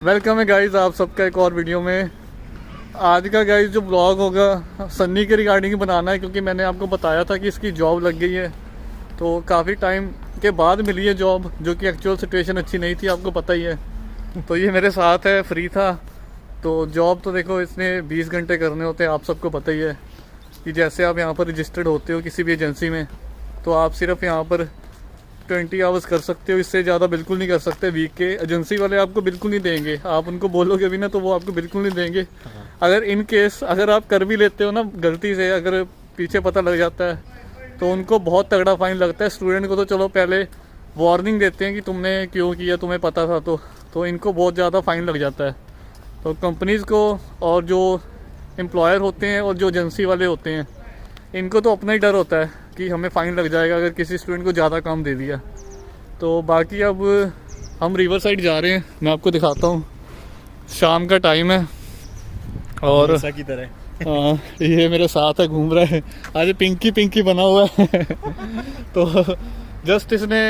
Welcome है guys आप सबका एक और वीडियो में। आज का गाइज जो ब्लॉग होगा सन्नी के रिगार्डिंग ही बनाना है, क्योंकि मैंने आपको बताया था कि इसकी जॉब लग गई है। तो काफ़ी टाइम के बाद मिली है जॉब, जो कि एक्चुअल सिचुएशन अच्छी नहीं थी, आपको पता ही है। तो ये मेरे साथ है, फ्री था। तो जॉब तो देखो इसने 20 घंटे करने होते हैं, आप सबको पता ही है कि जैसे आप यहाँ पर रजिस्टर्ड होते हो किसी भी एजेंसी में, तो आप सिर्फ यहाँ पर 20 आवर्स कर सकते हो, इससे ज़्यादा बिल्कुल नहीं कर सकते वीक के। एजेंसी वाले आपको बिल्कुल नहीं देंगे, आप उनको बोलोगे भी ना तो वो आपको बिल्कुल नहीं देंगे। अगर इन केस अगर आप कर भी लेते हो ना गलती से, अगर पीछे पता लग जाता है तो उनको बहुत तगड़ा फाइन लगता है। स्टूडेंट को तो चलो पहले वार्निंग देते हैं कि तुमने क्यों किया, तुम्हें पता था तो इनको बहुत ज़्यादा फाइन लग जाता है। तो कंपनीज़ को और जो एम्प्लॉयर होते हैं और जो एजेंसी वाले होते हैं, इनको तो अपना ही डर होता है कि हमें फ़ाइन लग जाएगा अगर किसी स्टूडेंट को ज़्यादा काम दे दिया। तो बाकी अब हम रिवर साइड जा रहे हैं, मैं आपको दिखाता हूँ। शाम का टाइम है और ऐसा की तरह हाँ, ये मेरे साथ है, घूम रहा है। आज पिंकी बना हुआ है तो जस्ट इसने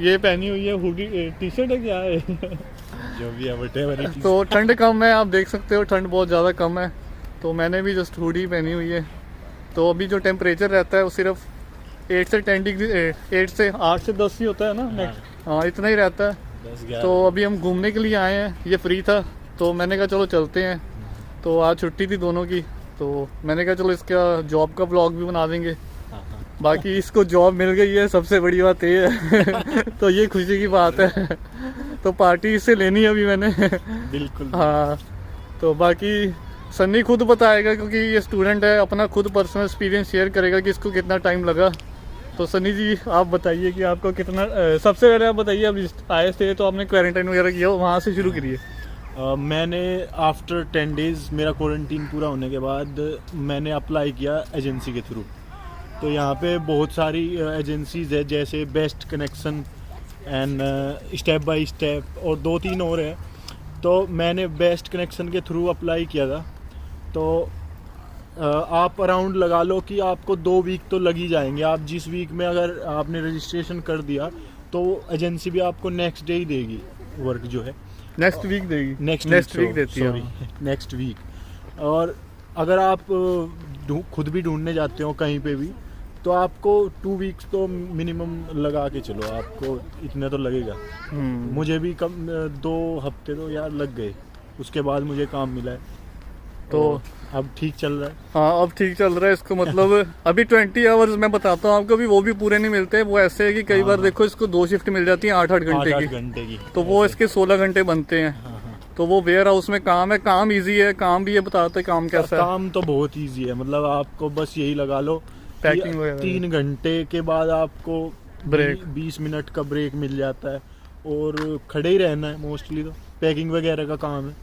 ये पहनी हुई है हुडी टी शर्ट है, क्या है जो भी है whatever it is। तो ठंड कम है, आप देख सकते हो ठंड बहुत ज़्यादा कम है। तो मैंने भी जस्ट हुडी पहनी हुई है। तो अभी जो टेम्परेचर रहता है वो सिर्फ 8 से 10 डिग्री 8 से 8 से 10 ही होता है ना नेक्स्ट, हाँ इतना ही रहता है। 10-11। तो अभी हम घूमने के लिए आए हैं, ये फ्री था तो मैंने कहा चलो चलते हैं। तो आज छुट्टी थी दोनों की, तो मैंने कहा चलो इसका जॉब का ब्लॉग भी बना देंगे। बाकी इसको जॉब मिल गई है, सबसे बड़ी बात ये है तो ये खुशी की बात है। तो पार्टी इससे लेनी है अभी मैंने बिल्कुल। हाँ, तो बाकी सन्नी खुद बताएगा क्योंकि ये स्टूडेंट है, अपना खुद पर्सनल एक्सपीरियंस शेयर करेगा कि इसको कितना टाइम लगा। तो सन्नी जी आप बताइए कि आपको कितना सबसे पहले आप बताइए, अब आए थे तो आपने क्वारंटाइन वगैरह किया, वहाँ से शुरू करिए। मैंने आफ्टर 10 डेज मेरा क्वारंटीन पूरा होने के बाद मैंने अप्लाई किया एजेंसी के थ्रू। तो यहाँ पे बहुत सारी एजेंसीज है, जैसे best connection and step by step और 2-3 और है। तो मैंने बेस्ट कनेक्शन के थ्रू अप्लाई किया था। तो आप अराउंड लगा लो कि आपको 2 वीक तो लग ही जाएंगे। आप जिस वीक में अगर आपने रजिस्ट्रेशन कर दिया तो एजेंसी भी आपको नेक्स्ट डे ही देगी वर्क जो है। नेक्स्ट वीक देगी, नेक्स्ट वीक देती है नेक्स्ट वीक। और अगर आप खुद भी ढूंढने जाते हो कहीं पे भी, तो आपको 2 वीक्स तो मिनिमम लगा के चलो, आपको इतने तो लगेगा। मुझे भी कम 2 हफ्ते तो यार लग गए, उसके बाद मुझे काम मिला है। तो अब ठीक चल रहा है। हाँ अब ठीक चल रहा है इसको, मतलब अभी 20 आवर्स मैं बताता हूँ आपको, भी वो भी पूरे नहीं मिलते। वो ऐसे है कि कई बार देखो इसको 2 शिफ्ट मिल जाती है 8-8 घंटे की, तो वो इसके 16 घंटे बनते हैं। तो वो वेयर हाउस में काम है, काम इजी है, काम भी ये बताते काम कैसा है। काम तो बहुत इजी है, मतलब आपको बस यही लगा लो पैकिंग वगैरह 3 घंटे के बाद आपको ब्रेक 20 मिनट का ब्रेक मिल जाता है और खड़े ही रहना है मोस्टली। तो पैकिंग वगैरह का काम है,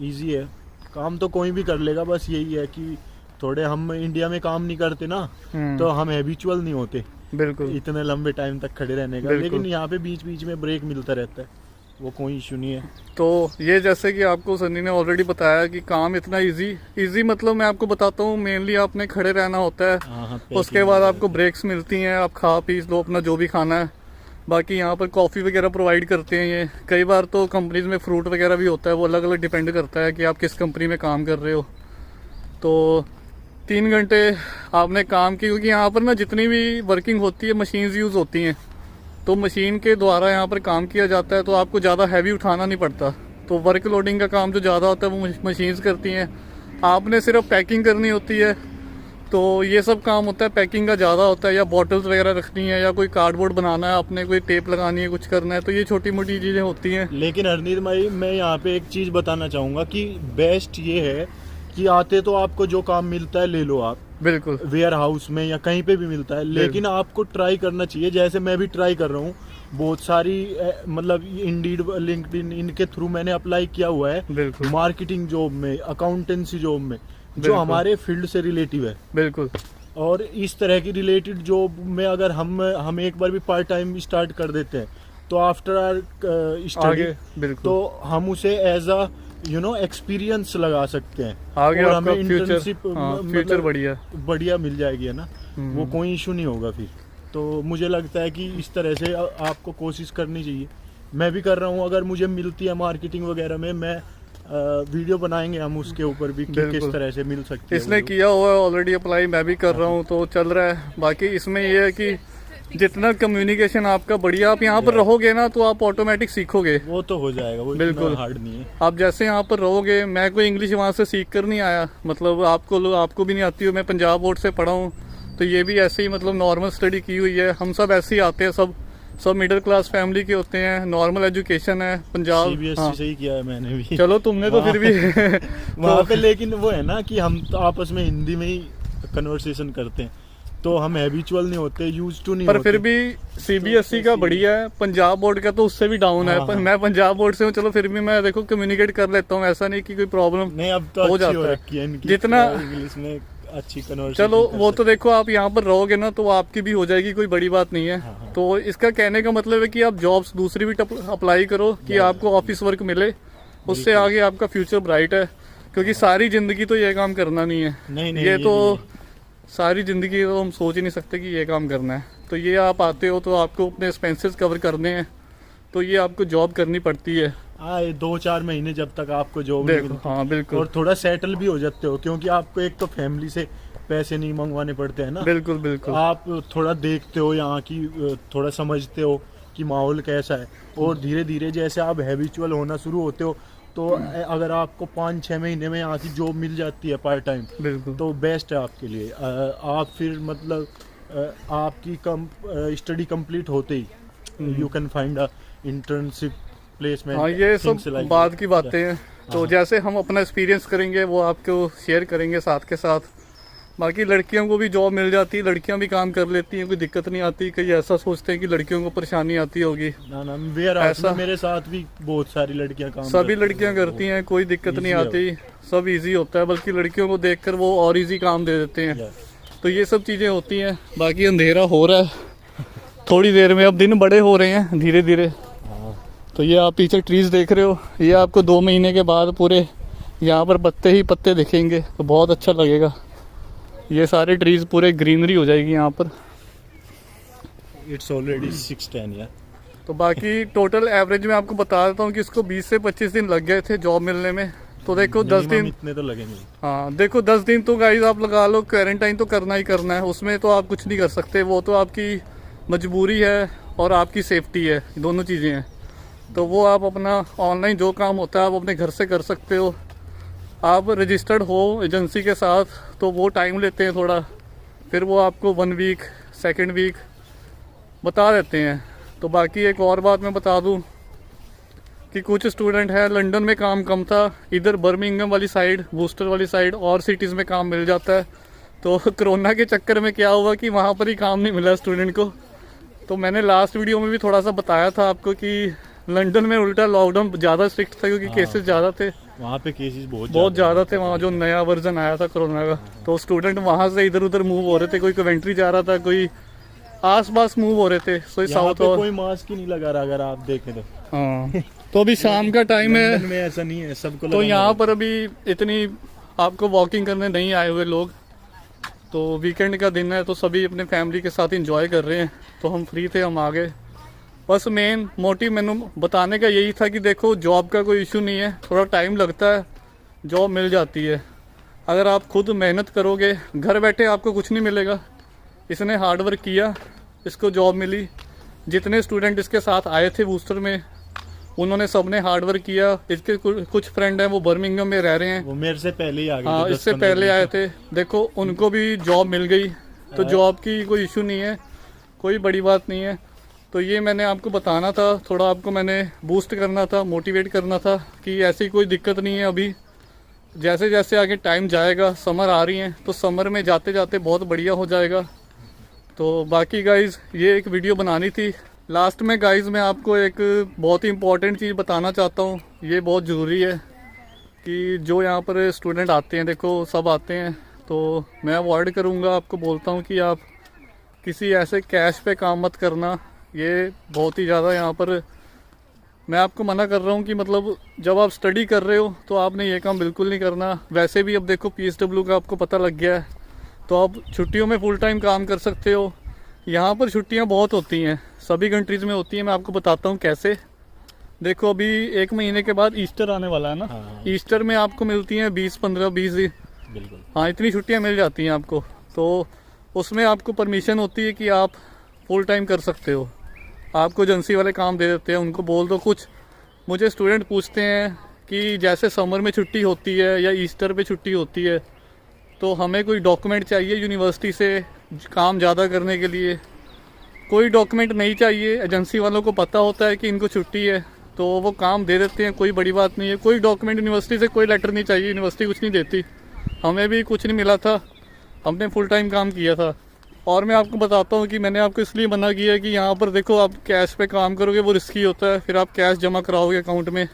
इजी है। काम तो कोई भी कर लेगा, बस यही है कि थोड़े हम इंडिया में काम नहीं करते ना, तो हम हैबिचुअल नहीं होते बिल्कुल इतने लंबे टाइम तक खड़े रहने का। लेकिन यहाँ पे बीच बीच में ब्रेक मिलता रहता है, वो कोई इशू नहीं है। तो ये जैसे कि आपको सन्नी ने ऑलरेडी बताया कि काम इतना इजी मतलब मैं आपको बताता हूँ, मेनली आपने खड़े रहना होता है। उसके बाद आपको ब्रेक्स मिलती हैं, आप खा पी लो अपना जो भी खाना है। बाकी यहाँ पर कॉफ़ी वगैरह प्रोवाइड करते हैं ये। कई बार तो कंपनीज में फ्रूट वगैरह भी होता है, वो अलग अलग डिपेंड करता है कि आप किस कंपनी में काम कर रहे हो। तो 3 घंटे आपने काम की, क्योंकि यहाँ पर ना जितनी भी वर्किंग होती है मशीन्स यूज़ होती हैं, तो मशीन के द्वारा यहाँ पर काम किया जाता है। तो आपको ज़्यादा हैवी उठाना नहीं पड़ता। तो वर्क लोडिंग का काम जो ज़्यादा होता है वो मशीन्स करती हैं, आपने सिर्फ पैकिंग करनी होती है। तो ये सब काम होता है पैकिंग का ज़्यादा होता है, या बॉटल्स वगैरह रखनी है, या कोई कार्डबोर्ड बनाना है आपने, कोई टेप लगानी है, कुछ करना है, तो ये छोटी मोटी चीज़ें होती हैं। लेकिन हरनीत भाई मैं यहाँ पे एक चीज़ बताना चाहूँगा कि बेस्ट ये है कि आते तो आपको जो काम मिलता है ले लो आप, बिल्कुल वेयर हाउस में या कहीं पे भी मिलता है। लेकिन आपको ट्राई करना चाहिए, जैसे मैं भी ट्राई कर रहा हूँ। बहुत सारी मतलब इंडीड, लिंक्डइन, इनके थ्रू मैंने अप्लाई किया हुआ है मार्केटिंग जॉब में, अकाउंटेंसी जॉब में, जो हमारे फील्ड से रिलेटिव है। बिल्कुल। और इस तरह की रिलेटेड जॉब में अगर हम एक बार भी पार्ट टाइम स्टार्ट कर देते हैं तो आफ्टर आवर स्टडी तो हम उसे एज अ एक्सपीरियंस लगा सकते हैं आगे। और हमें इंटर्नशिप फ्यूचर बढ़िया मिल जाएगी, है ना। वो कोई इशू नहीं होगा फिर। तो मुझे लगता है कि इस तरह से आपको कोशिश करनी चाहिए मैं भी कर रहा हूँ, अगर मुझे मिलती है मार्केटिंग वगैरह में, मैं वीडियो बनाएंगे हम उसके ऊपर भी कि किस बिल्कुल। तरह से मिल सकती है इसने वो। किया हुआ है ऑलरेडी अप्लाई, मैं भी कर रहा हूँ, तो चल रहा है। बाकी इसमें ये है कि जितना कम्युनिकेशन आपका बढ़िया, आप यहाँ पर रहोगे ना तो आप ऑटोमेटिक सीखोगे। वो तो हो जाएगा, वो बिल्कुल। इतना हार्ड नहीं है। आप जैसे यहाँ पर रहोगे, मैं कोई इंग्लिश वहाँ से सीख कर नहीं आया, मतलब आपको भी नहीं आती हो, मैं पंजाब बोर्ड से पढ़ा हूँ, तो ये भी ऐसे ही मतलब नॉर्मल स्टडी की हुई है। हम सब ऐसे ही आते हैं, सब मिडिल क्लास फैमिली के होते हैं, नॉर्मल एजुकेशन है पंजाब। CBSE हाँ। से ही किया है मैंने भी। चलो तुमने तो फिर भी वहाँ पे लेकिन वो है ना कि हम तो आपस में हिंदी में ही कन्वर्सेशन करते हैं, तो हम हैबिचुअल नहीं होते, यूज टू नहीं पर होते। फिर भी CBSE का बढ़िया है, पंजाब बोर्ड का तो उससे भी डाउन है। हाँ, पर हाँ। मैं पंजाब बोर्ड से हूँ, चलो फिर भी मैं देखो कम्युनिकेट कर लेता हूँ, ऐसा नहीं कि कोई प्रॉब्लम नहीं, अब तो हो अच्छी जाता हो है। रखी है इनकी, जितना- इंग्लिश में अच्छी कन्वर्सेशन। चलो वो तो देखो, आप यहाँ पर रहोगे ना तो आपकी भी हो जाएगी, कोई बड़ी बात नहीं है। हाँ, हाँ। तो इसका कहने का मतलब है कि आप जॉब्स दूसरी भी अप्लाई करो कि आपको ऑफिस वर्क मिले, उससे आगे आपका फ्यूचर ब्राइट है। क्योंकि सारी जिंदगी तो ये काम करना नहीं है, नहीं नहीं, ये तो नहीं। सारी जिंदगी तो हम सोच ही नहीं सकते कि ये काम करना है। तो ये आप आते हो तो आपको अपने एक्सपेंसेस कवर करने हैं, तो ये आपको जॉब करनी पड़ती है। हाँ, 2-4 महीने जब तक आपको जॉब नहीं देखो, मिलती, हाँ बिल्कुल और थोड़ा सेटल भी हो जाते हो, क्योंकि आपको एक तो फैमिली से पैसे नहीं मंगवाने पड़ते हैं ना। बिल्कुल बिल्कुल। आप थोड़ा देखते हो यहाँ की, थोड़ा समझते हो कि माहौल कैसा है, और धीरे धीरे जैसे आप हैबिचुअल होना शुरू होते हो, तो अगर आपको 5-6 महीने में यहाँ की जॉब मिल जाती है पार्ट टाइम, बिल्कुल तो बेस्ट है आपके लिए। आप फिर मतलब आपकी स्टडी कंप्लीट होते ही you can find a internship placement. हाँ, ये सब बाद की बातें हैं। तो हाँ। जैसे हम अपना एक्सपीरियंस करेंगे वो आपको शेयर करेंगे साथ के साथ। बाकी लड़कियों को भी जॉब मिल जाती है, लड़कियां भी काम कर लेती हैं, कोई दिक्कत नहीं आती। कई ऐसा सोचते हैं कि लड़कियों को परेशानी आती होगी, ना ना, वेयर हाउस में ऐसा- मेरे साथ भी बहुत सारी लड़कियां काम सभी करती लड़कियां हैं। करती हैं, कोई दिक्कत नहीं Easy है आती, सब इजी होता है। बल्कि लड़कियों को देखकर वो और इजी काम दे देते हैं। Yeah. तो ये सब चीज़ें होती हैं। बाकी अंधेरा हो रहा है थोड़ी देर में, अब दिन बड़े हो रहे हैं धीरे धीरे। हाँ। तो ये आप पीछे ट्रीज देख रहे हो, ये आपको 2 महीने के बाद पूरे यहाँ पर पत्ते ही पत्ते दिखेंगे, तो बहुत अच्छा लगेगा। ये सारे ट्रीज पूरे ग्रीनरी हो जाएगी यहाँ पर। इट्स ऑलरेडी 6:10 या। तो बाकी टोटल एवरेज में आपको बता देता हूँ कि इसको 20 से 25 दिन लग गए थे जॉब मिलने में। तो देखो 10 दिन, इतने तो लगेंगे। हाँ देखो 10 दिन तो गाइस आप लगा लो, क्वारंटाइन तो करना ही करना है, उसमें तो आप कुछ नहीं कर सकते। वो तो आपकी मजबूरी है और आपकी सेफ्टी है, दोनों चीज़ें हैं। तो वो आप अपना ऑनलाइन जो काम होता है आप अपने घर से कर सकते हो। आप रजिस्टर्ड हो एजेंसी के साथ तो वो टाइम लेते हैं थोड़ा, फिर वो आपको 1 वीक 2nd वीक बता देते हैं। तो बाकी एक और बात मैं बता दूं कि कुछ स्टूडेंट हैं, लंदन में काम कम था, इधर बर्मिंघम वाली साइड, वूस्टर वाली साइड और सिटीज़ में काम मिल जाता है। तो कोरोना के चक्कर में क्या हुआ कि वहाँ पर ही काम नहीं मिला स्टूडेंट को। तो मैंने लास्ट वीडियो में भी थोड़ा सा बताया था आपको कि लंदन में उल्टा लॉकडाउन ज़्यादा स्ट्रिक्ट था, क्योंकि केसेस ज़्यादा थे, वहाँ पे केसेस बहुत ज़्यादा थे वहाँ, जो नया वर्जन आया था कोरोना का। तो स्टूडेंट वहाँ से इधर उधर मूव हो रहे थे, कोई कवेंट्री जा रहा था, कोई आस पास मूव हो रहे थे। सो यहाँ साउथ पे और कोई मास्क ही नहीं लगा रहा, अगर आप देखें तो। हाँ। तो अभी शाम का टाइम है, लंदन में ऐसा नहीं है, सबको तो लगाना यहाँ है। पर अभी इतनी आपको वॉकिंग करने नहीं आए हुए लोग। तो वीकेंड का दिन है तो सभी अपने फैमिली के साथ एंजॉय कर रहे हैं। तो हम फ्री थे, हम आ गए। बस मेन मोटिव मैंने बताने का यही था कि देखो जॉब का कोई इशू नहीं है, थोड़ा टाइम लगता है, जॉब मिल जाती है। अगर आप खुद मेहनत करोगे, घर बैठे आपको कुछ नहीं मिलेगा। इसने हार्ड वर्क किया, इसको जॉब मिली। जितने स्टूडेंट इसके साथ आए थे बूस्टर में, उन्होंने सबने हार्ड वर्क किया। इसके कुछ फ्रेंड हैं वो बर्मिंघम में रह रहे हैं, वो मेरे से पहले ही आ गए हाँ थे, इससे 10-15 पहले दिन आए से। थे। देखो उनको भी जॉब मिल गई, तो जॉब की कोई इशू नहीं है, कोई बड़ी बात नहीं है। तो ये मैंने आपको बताना था, थोड़ा आपको मैंने बूस्ट करना था, मोटिवेट करना था कि ऐसी कोई दिक्कत नहीं है। अभी जैसे जैसे आगे टाइम जाएगा, समर आ रही हैं, तो समर में जाते जाते बहुत बढ़िया हो जाएगा। तो बाकी गाइज़ ये एक वीडियो बनानी थी। लास्ट में गाइज़ मैं आपको एक बहुत ही इम्पॉर्टेंट चीज़ बताना चाहता हूँ, ये बहुत ज़रूरी है कि जो यहाँ पर स्टूडेंट आते हैं, देखो सब आते हैं, तो मैं अवॉइड करूँगा, आपको बोलता हूँ कि आप किसी ऐसे कैश पे काम मत करना। ये बहुत ही ज़्यादा यहाँ पर मैं आपको मना कर रहा हूँ कि मतलब जब आप स्टडी कर रहे हो तो आपने ये काम बिल्कुल नहीं करना। वैसे भी अब देखो PSW का आपको पता लग गया है, तो आप छुट्टियों में फुल टाइम काम कर सकते हो। यहाँ पर छुट्टियाँ बहुत होती हैं, सभी कंट्रीज़ में होती हैं। मैं आपको बताता हूँ कैसे। देखो अभी 1 महीने के बाद ईस्टर आने वाला है ना। हाँ। ईस्टर में आपको मिलती हैं 20, 15, 20 दिन। बिल्कुल। हाँ, इतनी छुट्टियां मिल जाती हैं आपको, तो उसमें आपको परमिशन होती है कि आप फुल टाइम कर सकते हो। आपको एजेंसी वाले काम दे देते हैं, उनको बोल दो कुछ। मुझे स्टूडेंट पूछते हैं कि जैसे समर में छुट्टी होती है या ईस्टर पे छुट्टी होती है, तो हमें कोई डॉक्यूमेंट चाहिए यूनिवर्सिटी से काम ज़्यादा करने के लिए। कोई डॉक्यूमेंट नहीं चाहिए, एजेंसी वालों को पता होता है कि इनको छुट्टी है, तो वो काम दे देते हैं, कोई बड़ी बात नहीं है। कोई डॉक्यूमेंट यूनिवर्सिटी से, कोई लेटर नहीं चाहिए, यूनिवर्सिटी कुछ नहीं देती। हमें भी कुछ नहीं मिला था, हमने फुल टाइम काम किया था। और मैं आपको बताता हूँ कि मैंने आपको इसलिए मना किया है कि यहाँ पर देखो, आप कैश पे काम करोगे वो रिस्की होता है, फिर आप कैश जमा कराओगे अकाउंट में,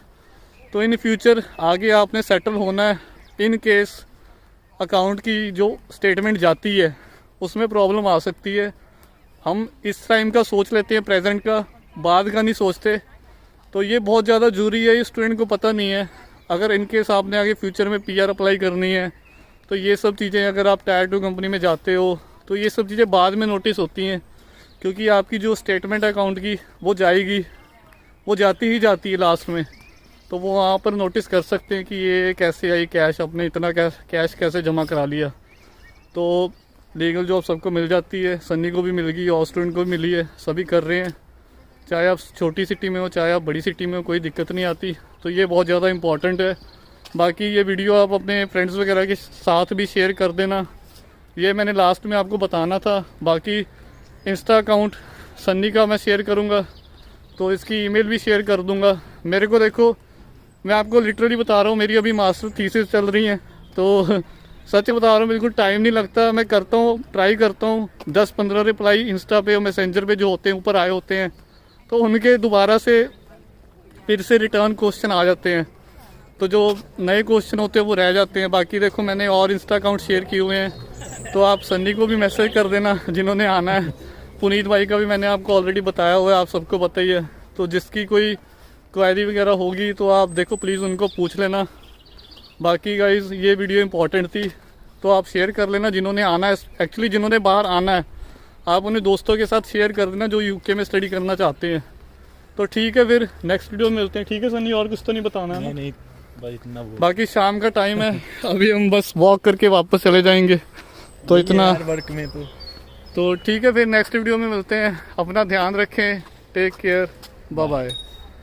तो इन फ्यूचर आगे आपने सेटल होना है। इन केस अकाउंट की जो स्टेटमेंट जाती है उसमें प्रॉब्लम आ सकती है। हम इस टाइम का सोच लेते हैं, प्रेजेंट का, बाद का नहीं सोचते। तो ये बहुत ज़्यादा ज़रूरी है, ये स्टूडेंट को पता नहीं है। अगर इन केस आपने आगे फ्यूचर में PR अप्लाई करनी है, तो ये सब चीज़ें, अगर आप टायर 2 कंपनी में जाते हो, तो ये सब चीज़ें बाद में नोटिस होती हैं, क्योंकि आपकी जो स्टेटमेंट अकाउंट की वो जाएगी, वो जाती ही जाती है लास्ट में। तो वो वहाँ पर नोटिस कर सकते हैं कि ये कैसे आई कैश, अपने इतना कैश कैसे जमा करा लिया। तो लीगल जॉब सबको मिल जाती है, सन्नी को भी मिल गई और स्टूडेंट को भी मिली है, सभी कर रहे हैं। चाहे आप छोटी सिटी में हो, चाहे आप बड़ी सिटी में हो, कोई दिक्कत नहीं आती। तो ये बहुत ज़्यादा इंपॉर्टेंट है। बाकी ये वीडियो आप अपने फ्रेंड्स वगैरह के साथ भी शेयर कर देना, ये मैंने लास्ट में आपको बताना था। बाकी इंस्टा अकाउंट सन्नी का मैं शेयर करूँगा, तो इसकी ईमेल भी शेयर कर दूँगा। मेरे को देखो, मैं आपको लिटरली बता रहा हूँ, मेरी अभी मास्टर थीसिस चल रही हैं, तो सच बता रहा हूँ, बिल्कुल टाइम नहीं लगता। मैं करता हूँ, ट्राई करता हूँ, 10-15 रिप्लाई इंस्टा पे और मैसेंजर पे जो होते हैं ऊपर आए होते हैं, तो उनके दोबारा से फिर से रिटर्न क्वेश्चन आ जाते हैं, तो जो नए क्वेश्चन होते हैं वो रह जाते हैं। बाकी देखो, मैंने और इंस्टा अकाउंट शेयर किए हुए हैं, तो आप सन्नी को भी मैसेज कर देना जिन्होंने आना है। पुनीत भाई का भी मैंने आपको ऑलरेडी बताया हुआ है, आप सबको पता ही है। तो जिसकी कोई क्वेरी वगैरह होगी तो आप देखो, प्लीज़ उनको पूछ लेना। बाकी गाइज़, ये वीडियो इंपॉर्टेंट थी, तो आप शेयर कर लेना जिन्होंने आना है। एक्चुअली जिन्होंने बाहर आना है, आप उन्हें दोस्तों के साथ शेयर कर देना जो UK में स्टडी करना चाहते हैं। तो ठीक है, फिर नेक्स्ट वीडियो में मिलते हैं। ठीक है सन्नी, और कुछ तो नहीं बताना है ना? नहीं, बस इतना बाकी शाम का टाइम है, अभी हम बस वॉक करके वापस चले जाएंगे, तो इतना वर्क में तो ठीक है। फिर नेक्स्ट वीडियो में मिलते हैं। अपना ध्यान रखें, टेक केयर, बाय बाय।